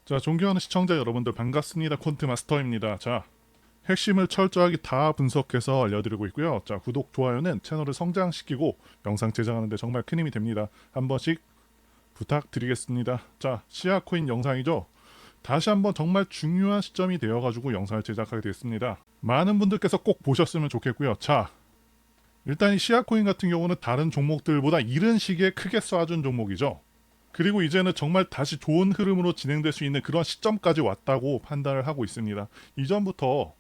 자, 존경하는 시청자 여러분들 반갑습니다. 콘트마스터입니다. 자, 핵심을 철저하게 다 분석해서 알려드리고 있고요. 자, 구독, 좋아요는 채널을 성장시키고 영상 제작하는데 정말 큰 힘이 됩니다. 한 번씩 부탁드리겠습니다. 자, 시아코인 영상이죠. 다시 한번 정말 중요한 시점이 되어가지고 영상을 제작하게 됐습니다. 많은 분들께서 꼭 보셨으면 좋겠고요. 자, 일단 이 시아코인 같은 경우는 다른 종목들보다 이른 시기에 크게 쏴준 종목이죠. 그리고 이제는 정말 다시 좋은 흐름으로 진행될 수 있는 그런 시점까지 왔다고 판단을 하고 있습니다. 이전부터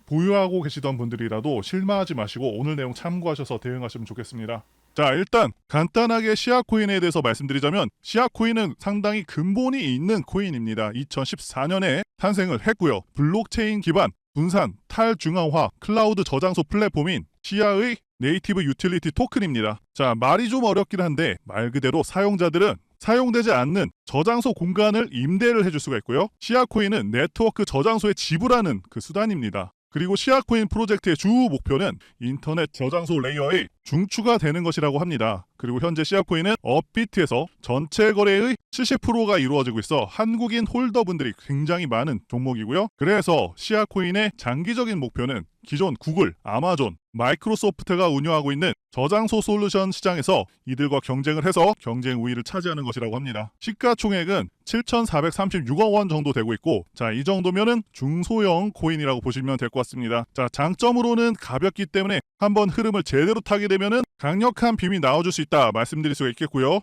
보유하고 계시던 분들이라도 실망하지 마시고 오늘 내용 참고하셔서 대응하시면 좋겠습니다. 자, 일단 간단하게 시아코인에 대해서 말씀드리자면 시아코인은 상당히 근본이 있는 코인입니다. 2014년에 탄생을 했고요. 블록체인 기반 분산, 탈중앙화, 클라우드 저장소 플랫폼인 시아의 네이티브 유틸리티 토큰입니다. 자, 말이 좀 어렵긴 한데 말 그대로 사용자들은 사용되지 않는 저장소 공간을 임대를 해줄 수가 있고요. 시아코인은 네트워크 저장소에 지불하는 그 수단입니다. 그리고 시아코인 프로젝트의 주 목표는 인터넷 저장소 레이어의 중추가 되는 것이라고 합니다. 그리고 현재 시아코인은 업비트에서 전체 거래의 70%가 이루어지고 있어 한국인 홀더분들이 굉장히 많은 종목이고요. 그래서 시아코인의 장기적인 목표는 기존 구글, 아마존, 마이크로소프트가 운영하고 있는 저장소 솔루션 시장에서 이들과 경쟁을 해서 경쟁 우위를 차지하는 것이라고 합니다. 시가총액은 7,436억 원 정도 되고 있고, 자, 이 정도면은 중소형 코인이라고 보시면 될 것 같습니다. 자, 장점으로는 가볍기 때문에 한번 흐름을 제대로 타게 되면은 강력한 빔이 나와줄 수 있다 말씀드릴 수가 있겠고요.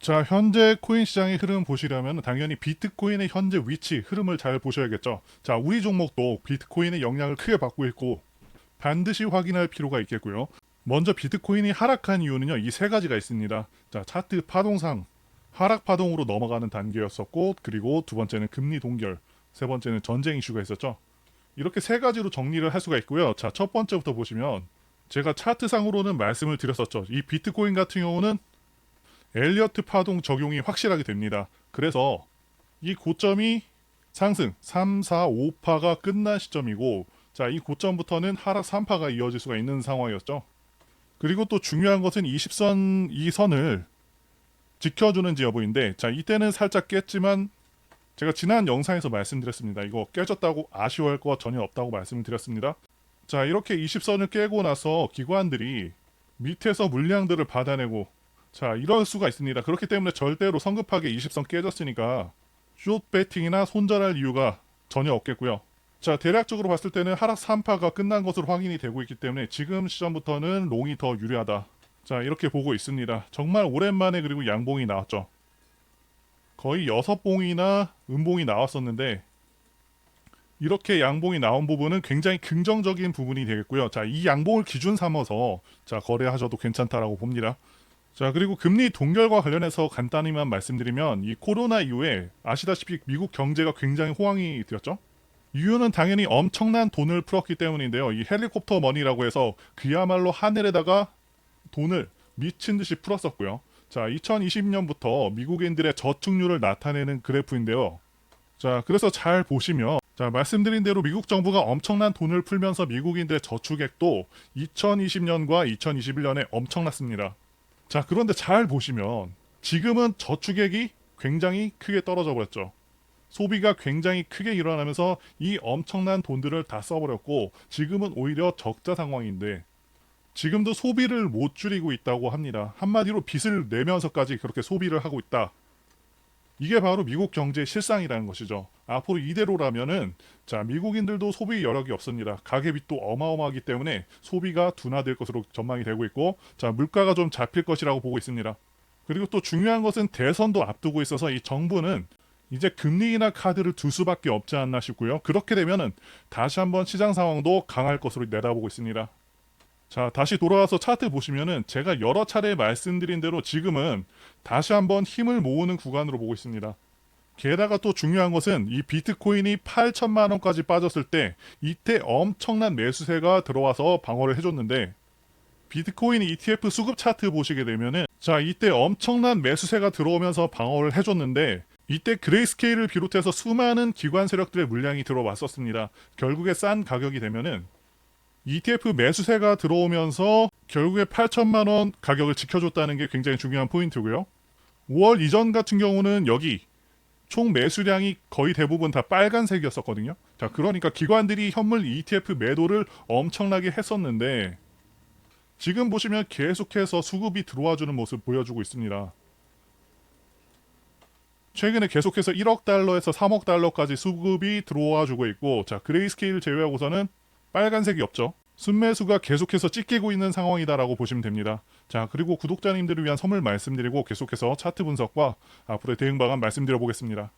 자, 현재 코인 시장의 흐름 보시려면 당연히 비트코인의 현재 위치, 흐름을 잘 보셔야겠죠. 자, 우리 종목도 비트코인의 영향을 크게 받고 있고 반드시 확인할 필요가 있겠고요. 먼저 비트코인이 하락한 이유는요, 이 세 가지가 있습니다. 자, 차트 파동상 하락 파동으로 넘어가는 단계였었고, 그리고 두 번째는 금리 동결, 세 번째는 전쟁 이슈가 있었죠. 이렇게 세 가지로 정리를 할 수가 있고요. 자, 첫 번째부터 보시면 제가 차트상으로는 말씀을 드렸었죠. 이 비트코인 같은 경우는 엘리어트 파동 적용이 확실하게 됩니다. 그래서 이 고점이 상승 3, 4, 5파가 끝난 시점이고, 자, 이 고점부터는 하락 3파가 이어질 수가 있는 상황이었죠. 그리고 또 중요한 것은 20선 이 선을 지켜주는지 여부인데, 자, 이때는 살짝 깼지만 제가 지난 영상에서 말씀드렸습니다. 이거 깨졌다고 아쉬워할 거 전혀 없다고 말씀을 드렸습니다. 자, 이렇게 20선을 깨고 나서 기관들이 밑에서 물량들을 받아내고, 자, 이럴 수가 있습니다. 그렇기 때문에 절대로 성급하게 20선 깨졌으니까 숏 배팅이나 손절할 이유가 전혀 없겠고요. 자, 대략적으로 봤을 때는 하락 3파가 끝난 것으로 확인이 되고 있기 때문에 지금 시점부터는 롱이 더 유리하다. 자, 이렇게 보고 있습니다. 정말 오랜만에 그리고 양봉이 나왔죠. 거의 6봉이나 음봉이 나왔었는데 이렇게 양봉이 나온 부분은 굉장히 긍정적인 부분이 되겠고요. 자, 이 양봉을 기준 삼아서 자, 거래하셔도 괜찮다라고 봅니다. 자, 그리고 금리 동결과 관련해서 간단히만 말씀드리면 이 코로나 이후에 아시다시피 미국 경제가 굉장히 호황이 되었죠. 이유는 당연히 엄청난 돈을 풀었기 때문인데요. 이 헬리콥터 머니라고 해서 그야말로 하늘에다가 돈을 미친 듯이 풀었었고요. 자, 2020년부터 미국인들의 저축률을 나타내는 그래프인데요. 자, 그래서 잘 보시면, 자, 말씀드린 대로 미국 정부가 엄청난 돈을 풀면서 미국인들의 저축액도 2020년과 2021년에 엄청났습니다. 자, 그런데 잘 보시면 지금은 저축액이 굉장히 크게 떨어져 버렸죠. 소비가 굉장히 크게 일어나면서 이 엄청난 돈들을 다 써버렸고 지금은 오히려 적자 상황인데 지금도 소비를 못 줄이고 있다고 합니다. 한마디로 빚을 내면서까지 그렇게 소비를 하고 있다. 이게 바로 미국 경제의 실상이라는 것이죠. 앞으로 이대로라면은 자, 미국인들도 소비 여력이 없습니다. 가계빚도 어마어마하기 때문에 소비가 둔화될 것으로 전망이 되고 있고, 자, 물가가 좀 잡힐 것이라고 보고 있습니다. 그리고 또 중요한 것은 대선도 앞두고 있어서 이 정부는 이제 금리나 카드를 둘 수밖에 없지 않나 싶고요. 그렇게 되면은 다시 한번 시장 상황도 강할 것으로 내다보고 있습니다. 자, 다시 돌아와서 차트 보시면은 제가 여러 차례 말씀드린 대로 지금은 다시 한번 힘을 모으는 구간으로 보고 있습니다. 게다가 또 중요한 것은 이 비트코인이 8천만 원까지 빠졌을 때 이때 엄청난 매수세가 들어와서 방어를 해줬는데 비트코인 ETF 수급 차트 보시게 되면은 자, 이때 엄청난 매수세가 들어오면서 방어를 해줬는데 이때 그레이스케일을 비롯해서 수많은 기관 세력들의 물량이 들어왔었습니다. 결국에 싼 가격이 되면은 ETF 매수세가 들어오면서 결국에 8천만 원 가격을 지켜줬다는 게 굉장히 중요한 포인트고요. 5월 이전 같은 경우는 여기 총 매수량이 거의 대부분 다 빨간색이었었거든요. 자, 그러니까 기관들이 현물 ETF 매도를 엄청나게 했었는데 지금 보시면 계속해서 수급이 들어와주는 모습 보여주고 있습니다. 최근에 계속해서 1억 달러에서 3억 달러까지 수급이 들어와주고 있고, 자, 그레이스케일 제외하고서는 빨간색이 없죠. 순매수가 계속해서 찢기고 있는 상황이다라고 보시면 됩니다. 자, 그리고 구독자님들을 위한 선물 말씀드리고 계속해서 차트 분석과 앞으로의 대응 방안 말씀드려 보겠습니다.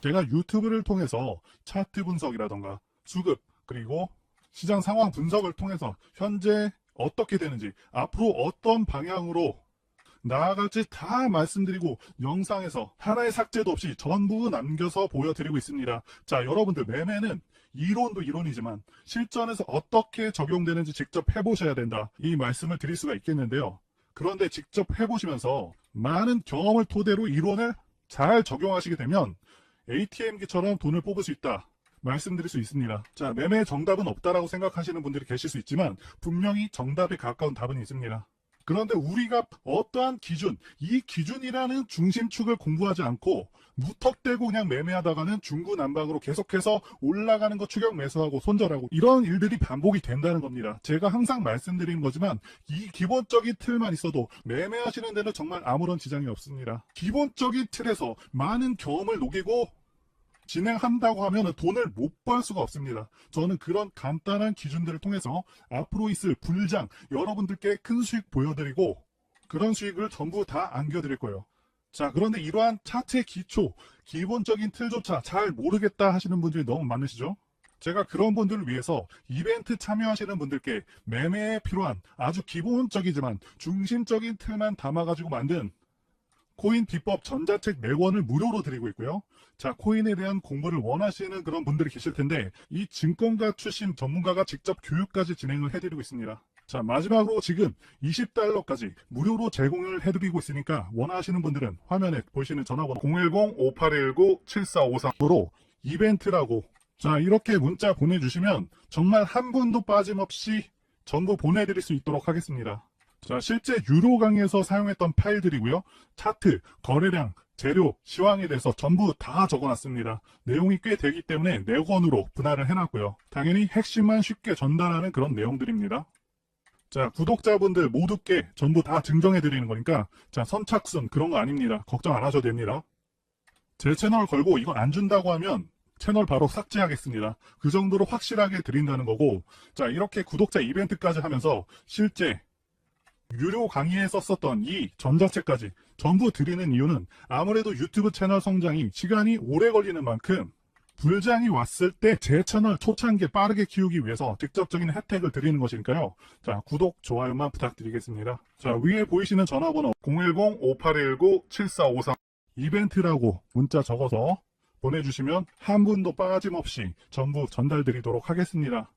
제가 유튜브를 통해서 차트 분석이라던가 수급 그리고 시장 상황 분석을 통해서 현재 어떻게 되는지 앞으로 어떤 방향으로 나아갈지 다 말씀드리고 영상에서 하나의 삭제도 없이 전부 남겨서 보여드리고 있습니다. 자, 여러분들 매매는 이론도 이론이지만 실전에서 어떻게 적용되는지 직접 해보셔야 된다. 이 말씀을 드릴 수가 있겠는데요. 그런데 직접 해보시면서 많은 경험을 토대로 이론을 잘 적용하시게 되면 ATM기처럼 돈을 뽑을 수 있다. 말씀드릴 수 있습니다. 자, 매매의 정답은 없다라고 생각하시는 분들이 계실 수 있지만 분명히 정답에 가까운 답은 있습니다. 그런데 우리가 어떠한 기준, 이 기준이라는 중심축을 공부하지 않고 무턱대고 그냥 매매하다가는 중구난방으로 계속해서 올라가는 거 추격 매수하고 손절하고 이런 일들이 반복이 된다는 겁니다. 제가 항상 말씀드리는 거지만 이 기본적인 틀만 있어도 매매하시는 데는 정말 아무런 지장이 없습니다. 기본적인 틀에서 많은 경험을 녹이고 진행한다고 하면 돈을 못 벌 수가 없습니다. 저는 그런 간단한 기준들을 통해서 앞으로 있을 불장 여러분들께 큰 수익 보여드리고 그런 수익을 전부 다 안겨드릴 거예요. 자, 그런데 이러한 차트의 기초, 기본적인 틀조차 잘 모르겠다 하시는 분들이 너무 많으시죠? 제가 그런 분들을 위해서 이벤트 참여하시는 분들께 매매에 필요한 아주 기본적이지만 중심적인 틀만 담아가지고 만든 코인 비법 전자책 4권을 무료로 드리고 있고요. 자, 코인에 대한 공부를 원하시는 그런 분들이 계실 텐데 이 증권가 출신 전문가가 직접 교육까지 진행을 해드리고 있습니다. 자, 마지막으로 지금 20달러까지 무료로 제공을 해드리고 있으니까 원하시는 분들은 화면에 보시는 전화번호 010-5819-7453으로 이벤트라고 자, 이렇게 문자 보내주시면 정말 한 분도 빠짐없이 전부 보내드릴 수 있도록 하겠습니다. 자, 실제 유료 강의에서 사용했던 파일들이고요. 차트, 거래량, 재료, 시황에 대해서 전부 다 적어놨습니다. 내용이 꽤 되기 때문에 4권으로 분할을 해놨고요. 당연히 핵심만 쉽게 전달하는 그런 내용들입니다. 자, 구독자분들 모두께 전부 다 증정해드리는 거니까 자, 선착순 그런 거 아닙니다. 걱정 안 하셔도 됩니다. 제 채널 걸고 이거 안 준다고 하면 채널 바로 삭제하겠습니다. 그 정도로 확실하게 드린다는 거고 자, 이렇게 구독자 이벤트까지 하면서 실제 유료 강의에 썼었던 이 전자책까지 전부 드리는 이유는 아무래도 유튜브 채널 성장이 시간이 오래 걸리는 만큼 불장이 왔을 때 제 채널 초창기에 빠르게 키우기 위해서 직접적인 혜택을 드리는 것이니까요. 자, 구독, 좋아요만 부탁드리겠습니다. 자, 위에 보이시는 전화번호 010-5819-7453 이벤트라고 문자 적어서 보내주시면 한 분도 빠짐없이 전부 전달드리도록 하겠습니다.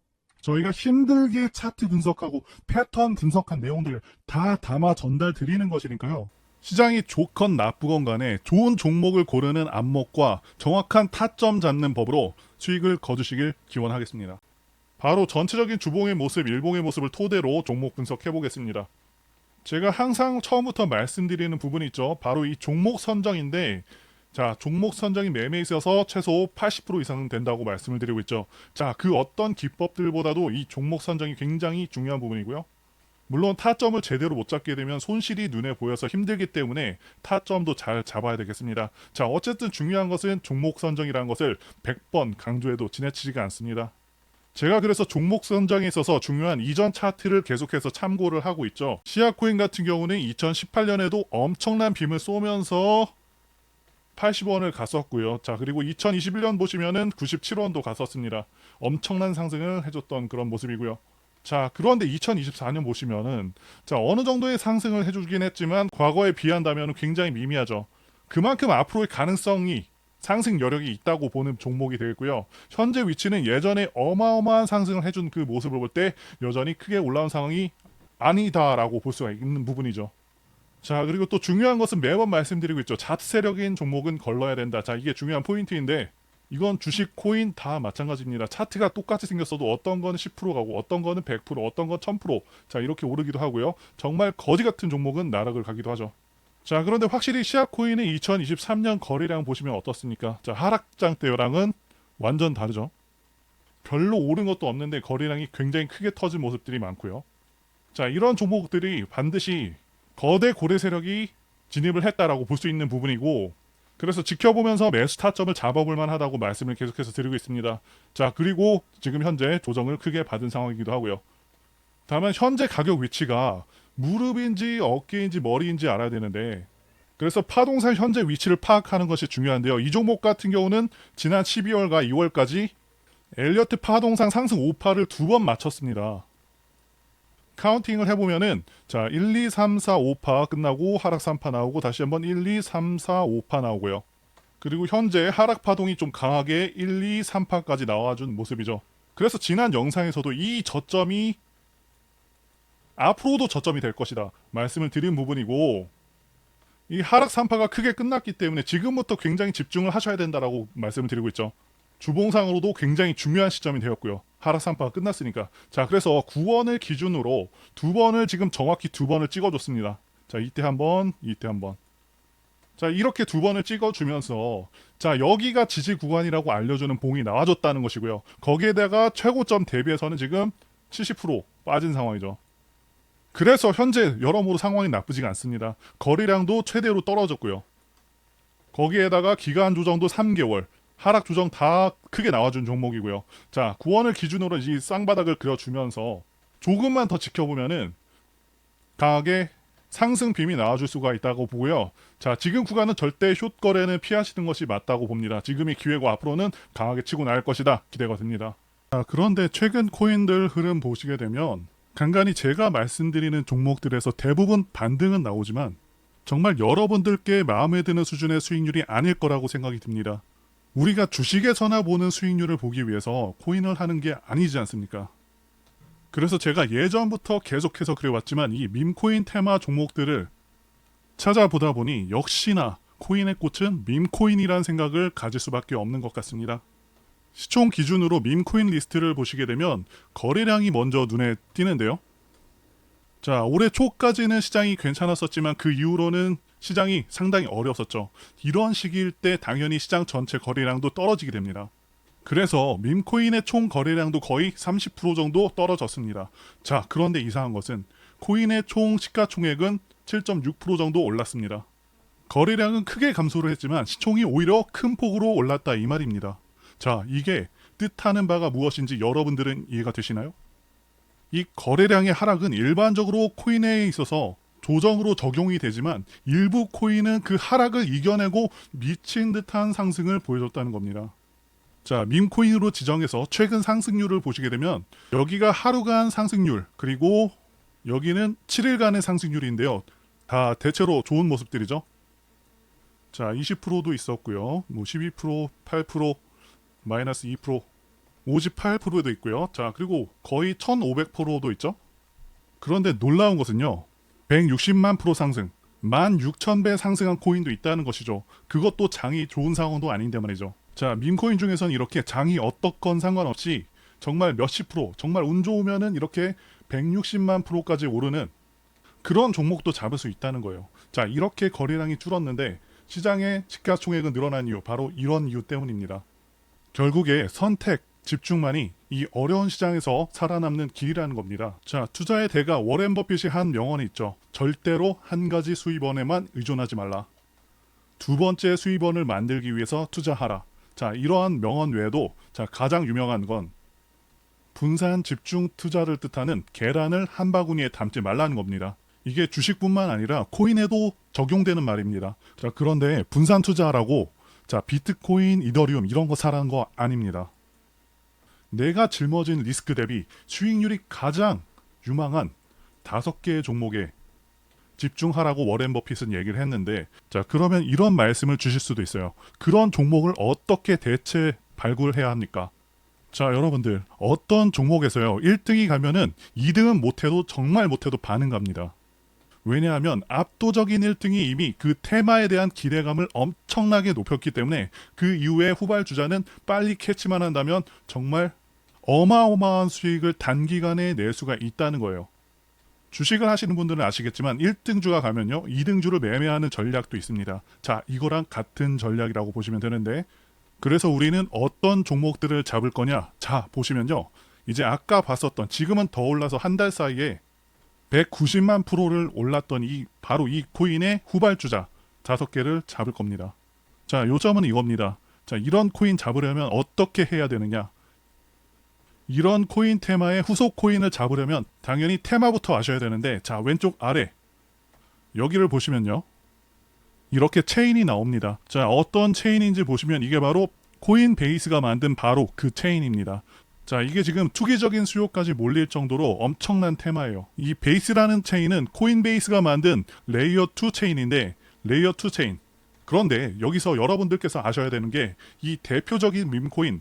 저희가 힘들게 차트 분석하고 패턴 분석한 내용들을 다 담아 전달 드리는 것이니까요. 시장이 좋건 나쁘건 간에 좋은 종목을 고르는 안목과 정확한 타점 잡는 법으로 수익을 거두시길 기원하겠습니다. 바로 전체적인 주봉의 모습, 일봉의 모습을 토대로 종목 분석해 보겠습니다. 제가 항상 처음부터 말씀드리는 부분이 있죠. 바로 이 종목 선정인데 자, 종목 선정이 매매에 있어서 최소 80% 이상은 된다고 말씀을 드리고 있죠. 자, 그 어떤 기법들보다도 이 종목 선정이 굉장히 중요한 부분이고요. 물론 타점을 제대로 못 잡게 되면 손실이 눈에 보여서 힘들기 때문에 타점도 잘 잡아야 되겠습니다. 자, 어쨌든 중요한 것은 종목 선정이라는 것을 100번 강조해도 지나치지가 않습니다. 제가 그래서 종목 선정에 있어서 중요한 이전 차트를 계속해서 참고를 하고 있죠. 시아코인 같은 경우는 2018년에도 엄청난 빔을 쏘면서 80원을 갔었고요. 자, 그리고 2021년 보시면은 97원도 갔었습니다. 엄청난 상승을 해줬던 그런 모습이고요. 자, 그런데 2024년 보시면은 자, 어느 정도의 상승을 해주긴 했지만 과거에 비한다면 굉장히 미미하죠. 그만큼 앞으로의 가능성이 상승 여력이 있다고 보는 종목이 되겠고요. 현재 위치는 예전에 어마어마한 상승을 해준 그 모습을 볼 때 여전히 크게 올라온 상황이 아니다라고 볼 수가 있는 부분이죠. 자, 그리고 또 중요한 것은 매번 말씀드리고 있죠. 자세력인 종목은 걸러야 된다. 자, 이게 중요한 포인트인데 이건 주식, 코인 다 마찬가지입니다. 차트가 똑같이 생겼어도 어떤 거는 10% 가고 어떤 거는 100%, 어떤 건 1000%. 자, 이렇게 오르기도 하고요. 정말 거지 같은 종목은 나락을 가기도 하죠. 자, 그런데 확실히 시아코인의 2023년 거래량 보시면 어떻습니까? 자, 하락장 때랑은 완전 다르죠. 별로 오른 것도 없는데 거래량이 굉장히 크게 터진 모습들이 많고요. 자, 이런 종목들이 반드시 거대 고래 세력이 진입을 했다라고 볼 수 있는 부분이고, 그래서 지켜보면서 매수 타점을 잡아볼 만하다고 말씀을 계속해서 드리고 있습니다. 자, 그리고 지금 현재 조정을 크게 받은 상황이기도 하고요. 다만 현재 가격 위치가 무릎인지 어깨인지 머리인지 알아야 되는데, 그래서 파동상 현재 위치를 파악하는 것이 중요한데요. 이 종목 같은 경우는 지난 12월과 2월까지 엘리어트 파동상 상승 5파를 두 번 마쳤습니다. 카운팅을 해보면은 자 1, 2, 3, 4, 5파 끝나고 하락 3파 나오고 다시 한번 1, 2, 3, 4, 5파 나오고요. 그리고 현재 하락 파동이 좀 강하게 1, 2, 3파까지 나와준 모습이죠. 그래서 지난 영상에서도 이 저점이 앞으로도 저점이 될 것이다 말씀을 드린 부분이고, 이 하락 3파가 크게 끝났기 때문에 지금부터 굉장히 집중을 하셔야 된다라고 말씀을 드리고 있죠. 주봉상으로도 굉장히 중요한 시점이 되었고요. 하락 3파가 끝났으니까. 자, 그래서 9원을 기준으로 두 번을 지금 정확히 두 번을 찍어줬습니다. 자, 이때 한 번, 이때 한 번. 자, 이렇게 두 번을 찍어주면서 자, 여기가 지지 구간이라고 알려주는 봉이 나와줬다는 것이고요. 거기에다가 최고점 대비해서는 지금 70% 빠진 상황이죠. 그래서 현재 여러모로 상황이 나쁘지가 않습니다. 거래량도 최대로 떨어졌고요. 거기에다가 기간 조정도 3개월, 하락 조정 다 크게 나와준 종목이고요. 자, 9원을 기준으로 이 쌍바닥을 그려주면서 조금만 더 지켜보면은 강하게 상승 빔이 나와줄 수가 있다고 보고요. 자, 지금 구간은 절대 숏 거래는 피하시는 것이 맞다고 봅니다. 지금이 기회고 앞으로는 강하게 치고 나갈 것이다 기대가 됩니다. 자, 그런데 최근 코인들 흐름 보시게 되면 간간히 제가 말씀드리는 종목들에서 대부분 반등은 나오지만 정말 여러분들께 마음에 드는 수준의 수익률이 아닐 거라고 생각이 듭니다. 우리가 주식에서나 보는 수익률을 보기 위해서 코인을 하는 게 아니지 않습니까? 그래서 제가 예전부터 계속해서 그래왔지만 이 밈코인 테마 종목들을 찾아보다 보니 역시나 코인의 꽃은 밈코인이라는 생각을 가질 수밖에 없는 것 같습니다. 시총 기준으로 밈코인 리스트를 보시게 되면 거래량이 먼저 눈에 띄는데요. 자, 올해 초까지는 시장이 괜찮았었지만 그 이후로는 시장이 상당히 어려웠었죠. 이런 시기일 때 당연히 시장 전체 거래량도 떨어지게 됩니다. 그래서 밈코인의 총 거래량도 거의 30% 정도 떨어졌습니다. 자, 그런데 이상한 것은 코인의 총 시가총액은 7.6% 정도 올랐습니다. 거래량은 크게 감소를 했지만 시총이 오히려 큰 폭으로 올랐다 이 말입니다. 자, 이게 뜻하는 바가 무엇인지 여러분들은 이해가 되시나요? 이 거래량의 하락은 일반적으로 코인에 있어서 조정으로 적용이 되지만 일부 코인은 그 하락을 이겨내고 미친 듯한 상승을 보여줬다는 겁니다. 자, 밈코인으로 지정해서 최근 상승률을 보시게 되면 여기가 하루간 상승률, 그리고 여기는 7일간의 상승률인데요. 다 대체로 좋은 모습들이죠. 자, 20%도 있었고요. 뭐 12%, 8%, 마이너스 2%, 58%도 있고요. 자, 그리고 거의 1500%도 있죠. 그런데 놀라운 것은요. 160만 프로 상승, 16,000배 상승한 코인도 있다는 것이죠. 그것도 장이 좋은 상황도 아닌데 말이죠. 자, 밈코인 중에서는 이렇게 장이 어떻건 상관없이 정말 몇십 프로, 정말 운 좋으면은 이렇게 160만 프로까지 오르는 그런 종목도 잡을 수 있다는 거예요. 자, 이렇게 거래량이 줄었는데 시장의 시가총액은 늘어난 이유, 바로 이런 이유 때문입니다. 결국에 선택, 집중만이 이 어려운 시장에서 살아남는 길이라는 겁니다. 자, 투자의 대가 워렌 버핏이 한 명언이 있죠. 절대로 한 가지 수입원에만 의존하지 말라. 두 번째 수입원을 만들기 위해서 투자하라. 자, 이러한 명언 외에도 자, 가장 유명한 건 분산 집중 투자를 뜻하는 계란을 한 바구니에 담지 말라는 겁니다. 이게 주식뿐만 아니라 코인에도 적용되는 말입니다. 자, 그런데 분산 투자라고 자, 비트코인, 이더리움 이런 거 사라는 거 아닙니다. 내가 짊어진 리스크 대비 수익률이 가장 유망한 5개의 종목에 집중하라고 워렌 버핏은 얘기를 했는데, 자, 그러면 이런 말씀을 주실 수도 있어요. 그런 종목을 어떻게 대체 발굴해야 합니까? 자, 여러분들 어떤 종목에서요 1등이 가면은 2등은 못해도 정말 못해도 반응 갑니다. 왜냐하면 압도적인 1등이 이미 그 테마에 대한 기대감을 엄청나게 높였기 때문에 그 이후에 후발주자는 빨리 캐치만 한다면 정말 어마어마한 수익을 단기간에 낼 수가 있다는 거예요. 주식을 하시는 분들은 아시겠지만 1등주가 가면요 2등주를 매매하는 전략도 있습니다. 자, 이거랑 같은 전략이라고 보시면 되는데, 그래서 우리는 어떤 종목들을 잡을 거냐. 자, 보시면요 이제 아까 봤었던, 지금은 더 올라서 한 달 사이에 190만 프로를 올랐던 바로 이 코인의 후발주자 5개를 잡을 겁니다. 자, 요점은 이겁니다. 자, 이런 코인 잡으려면 어떻게 해야 되느냐. 이런 코인 테마의 후속 코인을 잡으려면 당연히 테마부터 아셔야 되는데, 자, 왼쪽 아래 여기를 보시면요 이렇게 체인이 나옵니다. 자, 어떤 체인인지 보시면 이게 바로 코인베이스가 만든 바로 그 체인입니다. 자, 이게 지금 투기적인 수요까지 몰릴 정도로 엄청난 테마예요. 이 베이스라는 체인은 코인베이스가 만든 레이어 2 체인인데, 레이어 2 체인. 그런데 여기서 여러분들께서 아셔야 되는 게, 이 대표적인 밈코인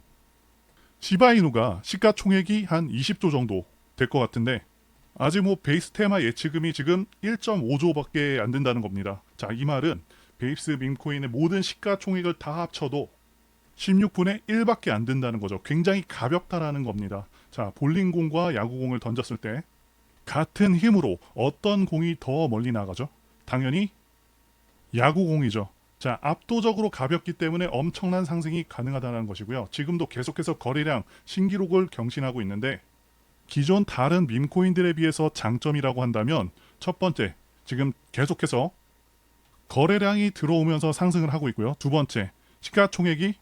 시바이누가 시가총액이 한 20조 정도 될 것 같은데, 아직 뭐 베이스 테마 예치금이 지금 1.5조밖에 안 된다는 겁니다. 자, 이 말은 베이스 밈코인의 모든 시가총액을 다 합쳐도 16분의 1밖에 안 된다는 거죠. 굉장히 가볍다라는 겁니다. 자, 볼링공과 야구공을 던졌을 때 같은 힘으로 어떤 공이 더 멀리 나가죠? 당연히 야구공이죠. 자, 압도적으로 가볍기 때문에 엄청난 상승이 가능하다는 것이고요. 지금도 계속해서 거래량 신기록을 경신하고 있는데, 기존 다른 밈코인들에 비해서 장점이라고 한다면, 첫 번째, 지금 계속해서 거래량이 들어오면서 상승을 하고 있고요. 두 번째, 시가총액이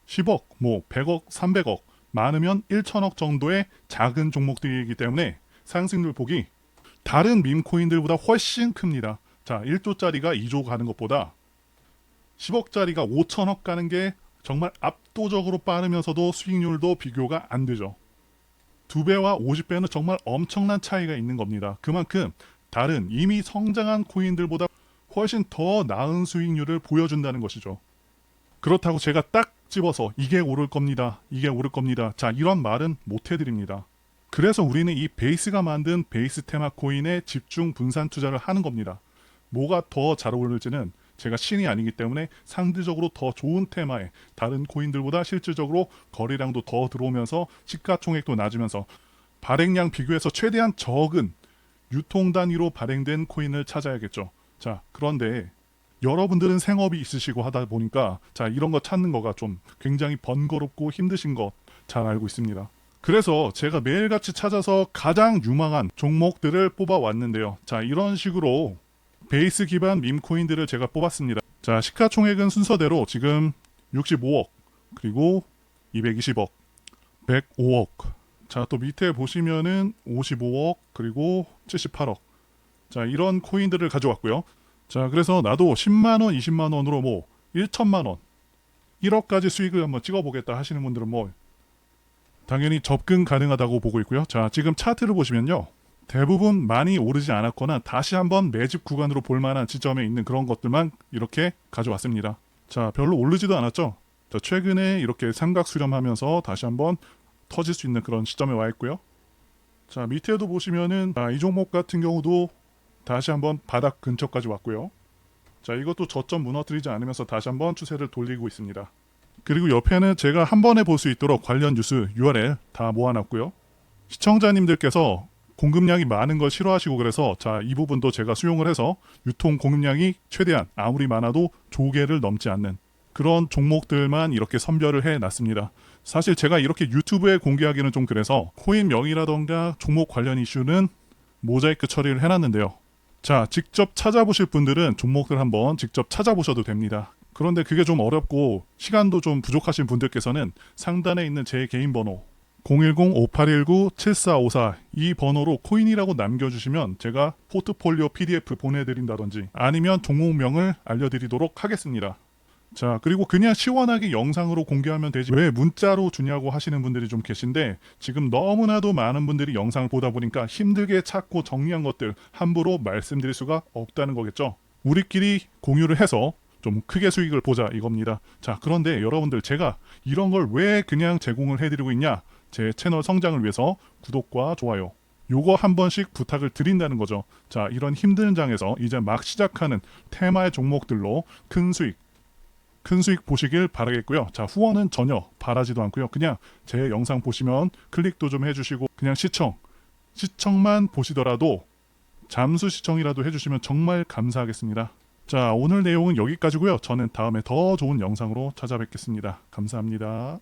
10억, 뭐 100억, 300억, 많으면 1천억 정도의 작은 종목들이기 때문에 상승률 폭이 다른 밈코인들보다 훨씬 큽니다. 자, 1조짜리가 2조 가는 것보다 10억짜리가 5천억 가는 게 정말 압도적으로 빠르면서도 수익률도 비교가 안 되죠. 2배와 50배는 정말 엄청난 차이가 있는 겁니다. 그만큼 다른 이미 성장한 코인들보다 훨씬 더 나은 수익률을 보여준다는 것이죠. 그렇다고 제가 딱 집어서 이게 오를 겁니다, 이게 오를 겁니다, 자, 이런 말은 못 해드립니다. 그래서 우리는 이 베이스가 만든 베이스 테마 코인에 집중 분산 투자를 하는 겁니다. 뭐가 더 잘 어울릴지는 제가 신이 아니기 때문에 상대적으로 더 좋은 테마에 다른 코인들보다 실질적으로 거래량도 더 들어오면서 시가총액도 낮으면서 발행량 비교해서 최대한 적은 유통 단위로 발행된 코인을 찾아야겠죠. 자, 그런데 여러분들은 생업이 있으시고 하다 보니까, 자, 이런 거 찾는 거가 좀 굉장히 번거롭고 힘드신 거 잘 알고 있습니다. 그래서 제가 매일같이 찾아서 가장 유망한 종목들을 뽑아왔는데요. 자, 이런 식으로 베이스 기반 밈코인들을 제가 뽑았습니다. 자, 시가총액은 순서대로 지금 65억, 그리고 220억, 105억. 자, 또 밑에 보시면은 55억, 그리고 78억. 자, 이런 코인들을 가져왔고요. 자, 그래서 나도 10만원, 20만원으로 뭐 1천만원, 1억까지 수익을 한번 찍어보겠다 하시는 분들은 뭐 당연히 접근 가능하다고 보고 있고요. 자, 지금 차트를 보시면요, 대부분 많이 오르지 않았거나 다시 한번 매집 구간으로 볼만한 지점에 있는 그런 것들만 이렇게 가져왔습니다. 자, 별로 오르지도 않았죠. 자, 최근에 이렇게 삼각 수렴하면서 다시 한번 터질 수 있는 그런 시점에 와 있고요. 자, 밑에도 보시면은 이 종목 같은 경우도 다시 한번 바닥 근처까지 왔고요. 자, 이것도 저점 무너뜨리지 않으면서 다시 한번 추세를 돌리고 있습니다. 그리고 옆에는 제가 한 번에 볼 수 있도록 관련 뉴스 URL 다 모아놨고요. 시청자님들께서 공급량이 많은 걸 싫어하시고 그래서, 자, 이 부분도 제가 수용을 해서 유통 공급량이 최대한 아무리 많아도 조개를 넘지 않는 그런 종목들만 이렇게 선별을 해놨습니다. 사실 제가 이렇게 유튜브에 공개하기는 좀 그래서 코인 명이라던가 종목 관련 이슈는 모자이크 처리를 해놨는데요. 자, 직접 찾아보실 분들은 종목들 한번 직접 찾아보셔도 됩니다. 그런데 그게 좀 어렵고 시간도 좀 부족하신 분들께서는 상단에 있는 제 개인 번호 010-5819-7454 이 번호로 코인이라고 남겨주시면 제가 포트폴리오 PDF 보내드린다든지 아니면 종목명을 알려드리도록 하겠습니다. 자, 그리고 그냥 시원하게 영상으로 공개하면 되지 왜 문자로 주냐고 하시는 분들이 좀 계신데, 지금 너무나도 많은 분들이 영상을 보다 보니까 힘들게 찾고 정리한 것들 함부로 말씀드릴 수가 없다는 거겠죠. 우리끼리 공유를 해서 좀 크게 수익을 보자 이겁니다. 자, 그런데 여러분들, 제가 이런 걸 왜 그냥 제공을 해드리고 있냐, 제 채널 성장을 위해서 구독과 좋아요 요거 한 번씩 부탁을 드린다는 거죠. 자, 이런 힘든 장에서 이제 막 시작하는 테마의 종목들로 큰 수익 보시길 바라겠고요. 자, 후원은 전혀 바라지도 않고요. 그냥 제 영상 보시면 클릭도 좀 해주시고 그냥 시청 시청만 보시더라도 잠수 시청이라도 해주시면 정말 감사하겠습니다. 자, 오늘 내용은 여기까지고요. 저는 다음에 더 좋은 영상으로 찾아뵙겠습니다. 감사합니다.